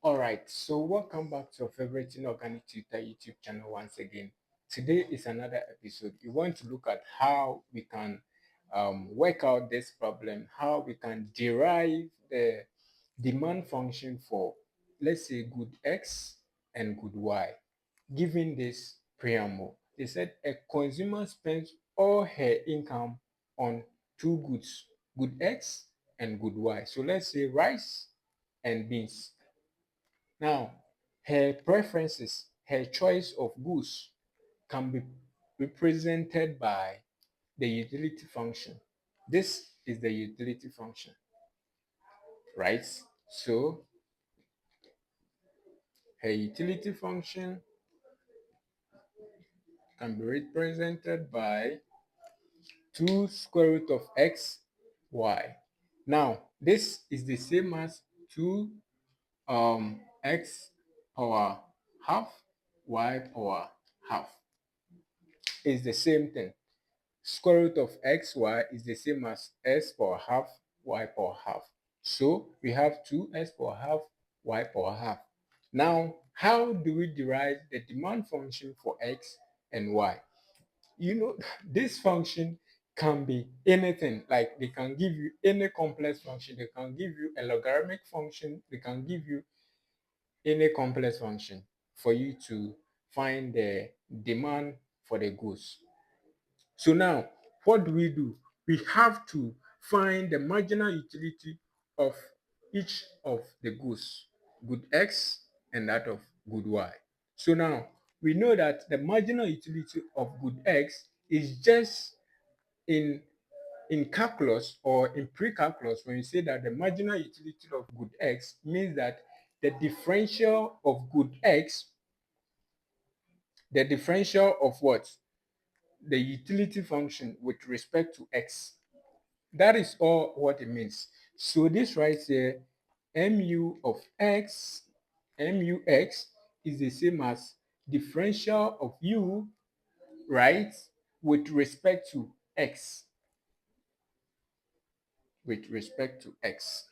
All right, so welcome back to your favorite inorganic tutor YouTube channel once again. Today is another episode. We want to look at how we can work out this problem, how we can derive the demand function for, let's say, good X and good Y. Given this preamble, they said a consumer spends all her income on two goods, good X and good Y. So let's say rice and beans. Now, her preferences, her choice of goods can be represented by the utility function. This is the utility function, right? So, her utility function can be represented by 2 square root of x, y. Now, this is the same as 2 x power half, y power half. It's the same thing. Square root of xy is the same as s power half, y power half. So we have 2s power half, y power half. Now, how do we derive the demand function for x and y? You know, this function can be anything. Like they can give you any complex function. They can give you a logarithmic function. They can give you any complex function for you to find the demand for the goods. So now, what do? We have to find the marginal utility of each of the goods, good X and that of good Y. So now, we know that the marginal utility of good X is just in calculus or in pre-calculus. When you say that the marginal utility of good X means that the differential of good X, the differential of what? The utility function with respect to X. That is all what it means. So this right here, mu of x, mux is the same as differential of u, right, with respect to x, with respect to x.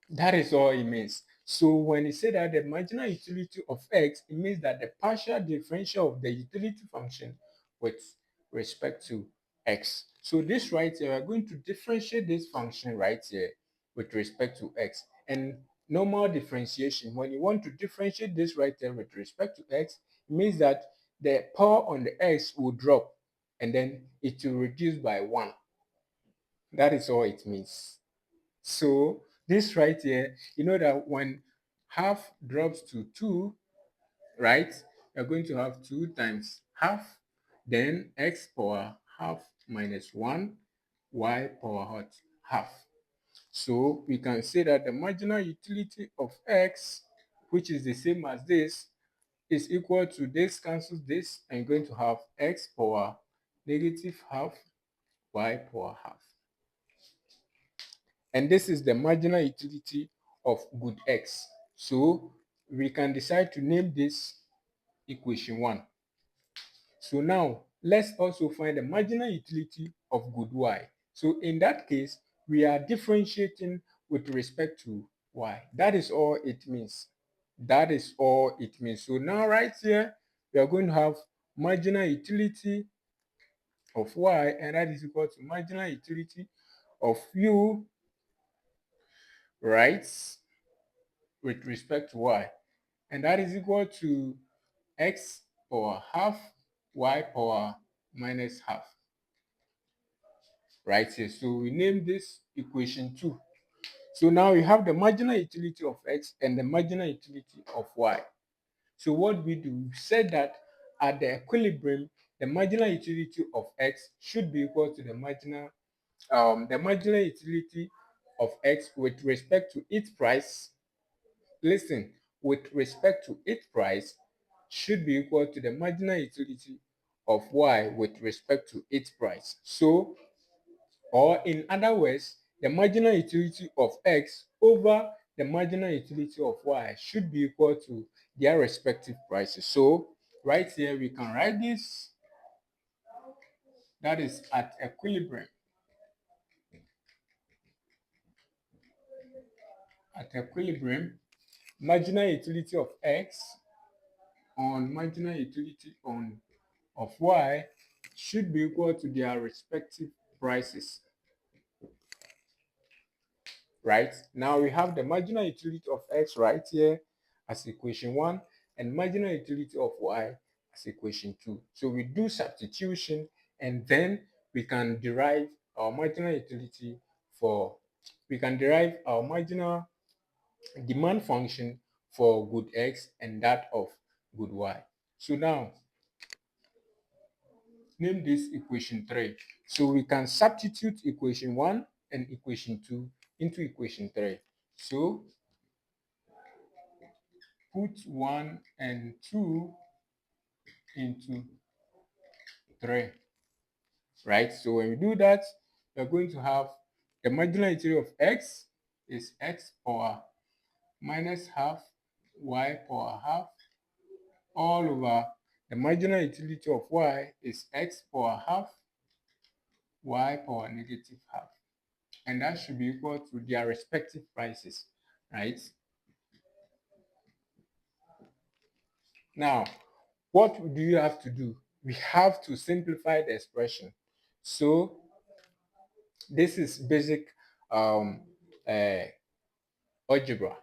That is all it means. So when you say that the marginal utility of x, it means that the partial differential of the utility function with respect to x. So this right here, we're going to differentiate this function right here with respect to x. And normal differentiation, when you want to differentiate this right here with respect to x, it means that the power on the x will drop and then it will reduce by 1. That is all it means. So this right here, you know that when half drops to 2, right, you're going to have 2 times half, then x power half minus 1, y power what? Half. So we can say that the marginal utility of x, which is the same as this, is equal to this cancels this, and you're going to have x power negative half, y power half. And this is the marginal utility of good x. So we can decide to name this equation 1. So now let's also find the marginal utility of good y. So in that case, we are differentiating with respect to y. That is all it means. That is all it means. So now right here, we are going to have marginal utility of y, and that is equal to marginal utility of u, right, with respect to y, and that is equal to x power half, y power minus half, right here. So we name this equation 2. So now we have the marginal utility of x and the marginal utility of y. So what we do, we said that at the equilibrium, the marginal utility of x should be equal to the marginal utility of x with respect to its price. Listen, with respect to its price should be equal to the marginal utility of y with respect to its price. So, or in other words, the marginal utility of x over the marginal utility of y should be equal to their respective prices. So, right here we can write this, that is at equilibrium. At equilibrium, marginal utility of x on marginal utility of y should be equal to their respective prices. Right? Now we have the marginal utility of x right here as equation 1 and marginal utility of y as equation 2. So we do substitution and then we can derive our marginal utility we can derive our marginal demand function for good x and that of good y. So now name this equation 3. So we can substitute equation 1 and equation 2 into equation 3. So put 1 and 2 into 3, right? So when we do that, we're going to have the marginal utility of x is x power minus half y power half all over the marginal utility of y is x power half y power negative half. And that should be equal to their respective prices, right? Now, what do you have to do? We have to simplify the expression. So this is basic um, uh, algebra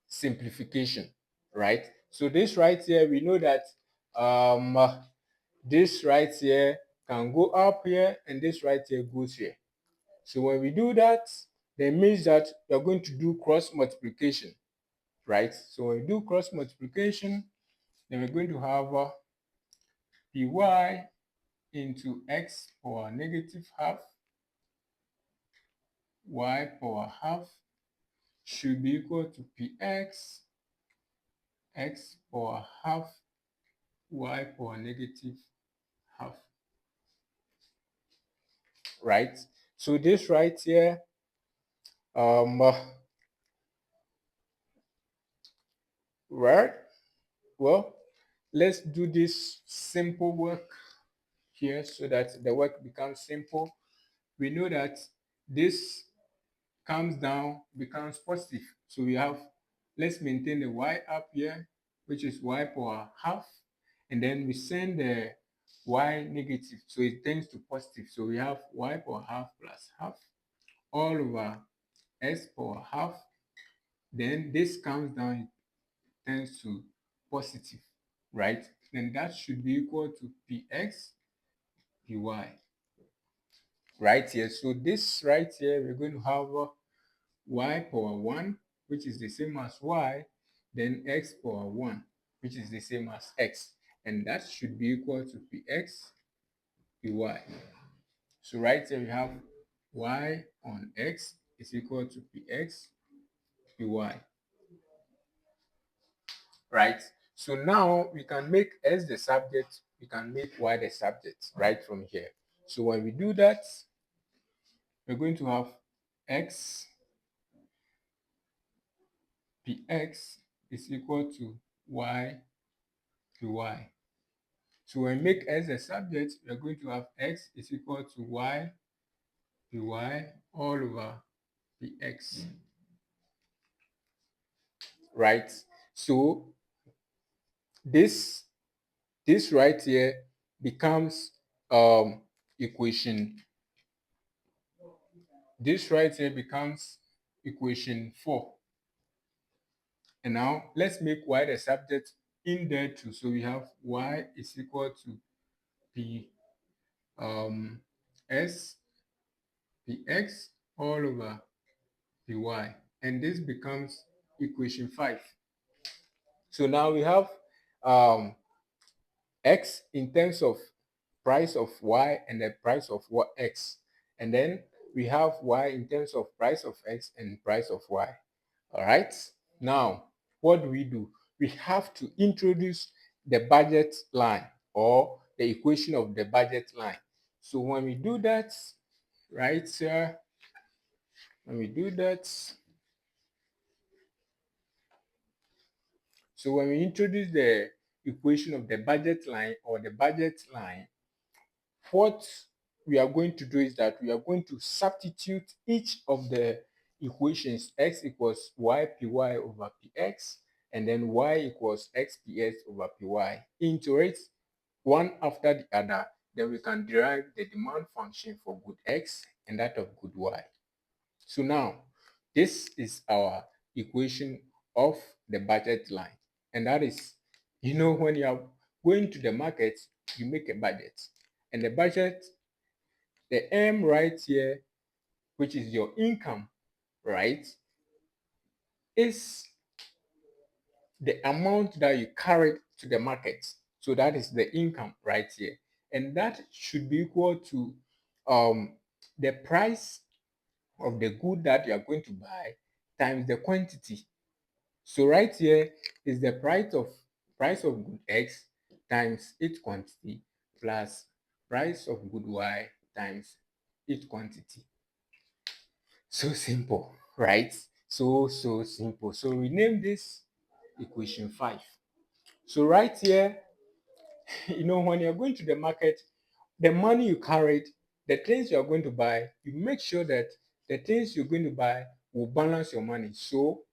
simplification, right? So this right here, we know that this right here can go up here and this right here goes here. So when we do that, that means that we are going to do cross multiplication, right? So when we do cross multiplication, then we're going to have py into x power negative half y power half should be equal to px x power half y power negative half, right? So this right here, right? Well, let's do this simple work here so that the work becomes simple. We know that this comes down, becomes positive. So we have, let's maintain the y up here, which is y power half, and then we send the y negative, so it tends to positive. So we have y power half plus half all over s power half. Then this comes down, it tends to positive, right? Then that should be equal to px py right here. So this right here, we're going to have y power 1, which is the same as y, then x power 1, which is the same as x. And that should be equal to px py. So right here we have y on x is equal to px py. Right? So now we can make s the subject, we can make y the subject right from here. So when we do that, we're going to have x px is equal to y py. So when we make s a subject, we're going to have x is equal to y py all over px. Right? So this right here becomes equation. This right here becomes equation 4. And now let's make y the subject in there too. So we have y is equal to p s px all over py, and this becomes equation 5. So now we have x in terms of price of y and the price of what x, and then we have y in terms of price of x and price of y. All right, now what do? We have to introduce the budget line or the equation of the budget line. So when we do that, right here, when we do that, so when we introduce the equation of the budget line or the budget line, what we are going to do is that we are going to substitute each of the equations x equals y py over px, and then y equals x px over py into it, one after the other, then we can derive the demand function for good x and that of good y. So now, this is our equation of the budget line. And that is, when you are going to the market, you make a budget. And the budget, the M right here, which is your income, right, is the amount that you carried to the market. So that is the income right here. And that should be equal to the price of the good that you are going to buy times the quantity. So right here is the price of good X times its quantity plus price of good Y times its quantity. So simple, right? So simple. So we name this equation 5. So right here, when you're going to the market, the money you carried, the things you're going to buy, you make sure that the things you're going to buy will balance your money. So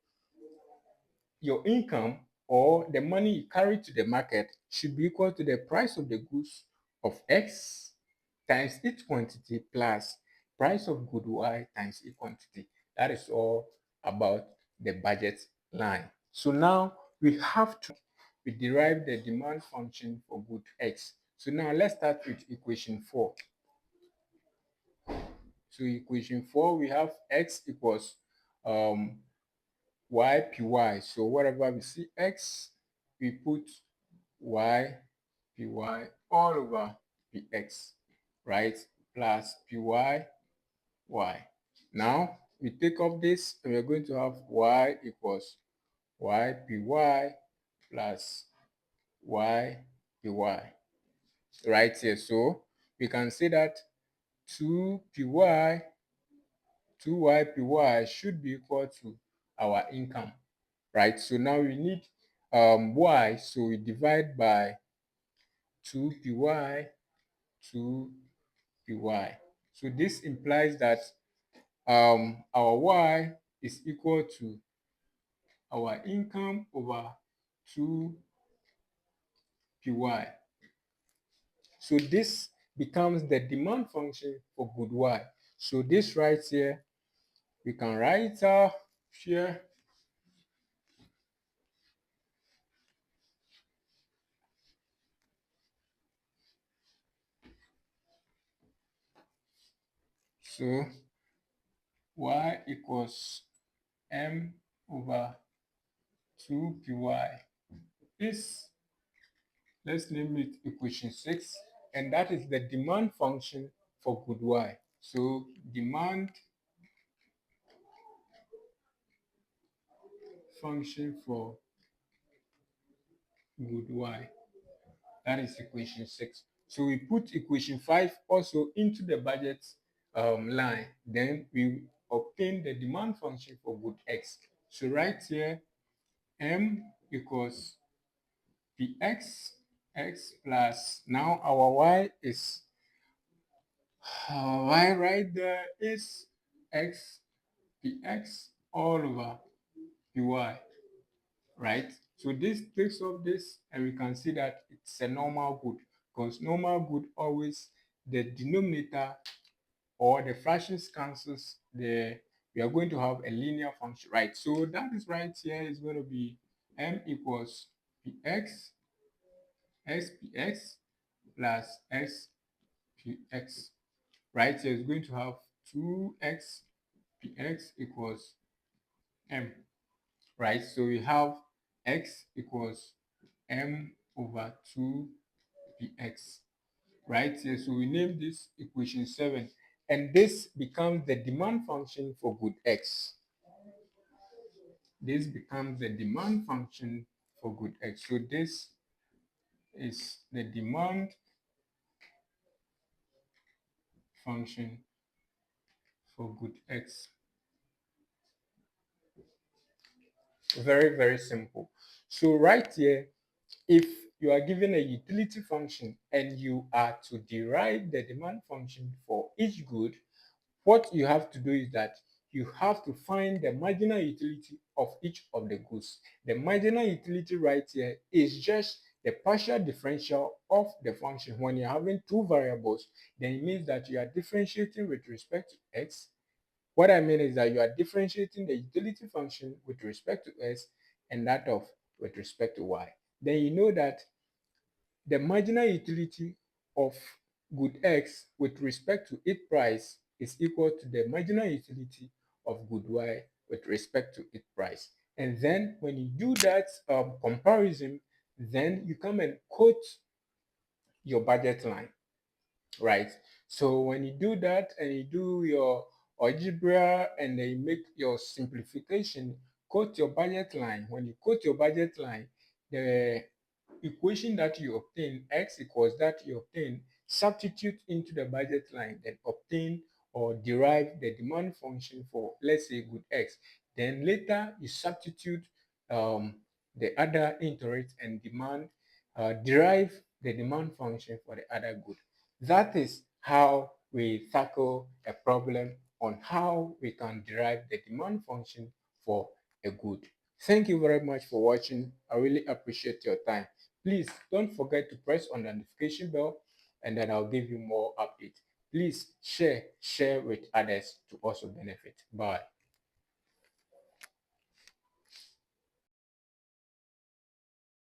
your income or the money you carry to the market should be equal to the price of the goods of X times its quantity plus price of good Y times its quantity. That is all about the budget line. So now we derive the demand function for good X. So now let's start with equation 4. So equation 4, we have X equals ypy. So whatever we see x, we put ypy all over px, right? Plus py y. Now we take off this and we're going to have y equals ypy plus ypy right here. So we can say that 2py 2ypy should be equal to our income, right? So now we need y, so we divide by 2py 2py. So this implies that our y is equal to our income over 2py. So this becomes the demand function for good y. So this right here, we can write here. So y equals m over 2py is, let's name it equation 6, and that is the demand function for good y. So demand function for good y, that is equation 6. So we put equation 5 also into the budget line, then we obtain the demand function for good x. So right here, m equals px x plus, now our y is y right there is x px all over py, right? So this takes off this and we can see that it's a normal good, because normal good always, the denominator or the fractions cancels, we are going to have a linear function, right? So that is right here is going to be m equals px x px plus x px. Right here is going to have 2x px equals m, right? So we have x equals m over 2 px right here. So we name this equation 7, and this becomes the demand function for good x. This becomes the demand function for good x. So this is the demand function for good x. Very, very simple. So right here, if you are given a utility function and you are to derive the demand function for each good, what you have to do is that you have to find the marginal utility of each of the goods. The marginal utility right here is just the partial differential of the function. When you're having two variables, then it means that you are differentiating with respect to x. What I mean is that you are differentiating the utility function with respect to s and that of with respect to y. Then you know that the marginal utility of good X with respect to its price is equal to the marginal utility of good Y with respect to its price. And then when you do that comparison, then you come and quote your budget line, right? So when you do that and you do your algebra and then you make your simplification, quote your budget line. When you quote your budget line, the equation that you obtain, x equals that you obtain, substitute into the budget line, then obtain or derive the demand function for, let's say, good x. Then later you substitute the other into it and derive the demand function for the other good. That is how we tackle a problem on how we can derive the demand function for a good. Thank you very much for watching. I really appreciate your time. Please don't forget to press on the notification bell and then I'll give you more updates. Please share with others to also benefit. Bye.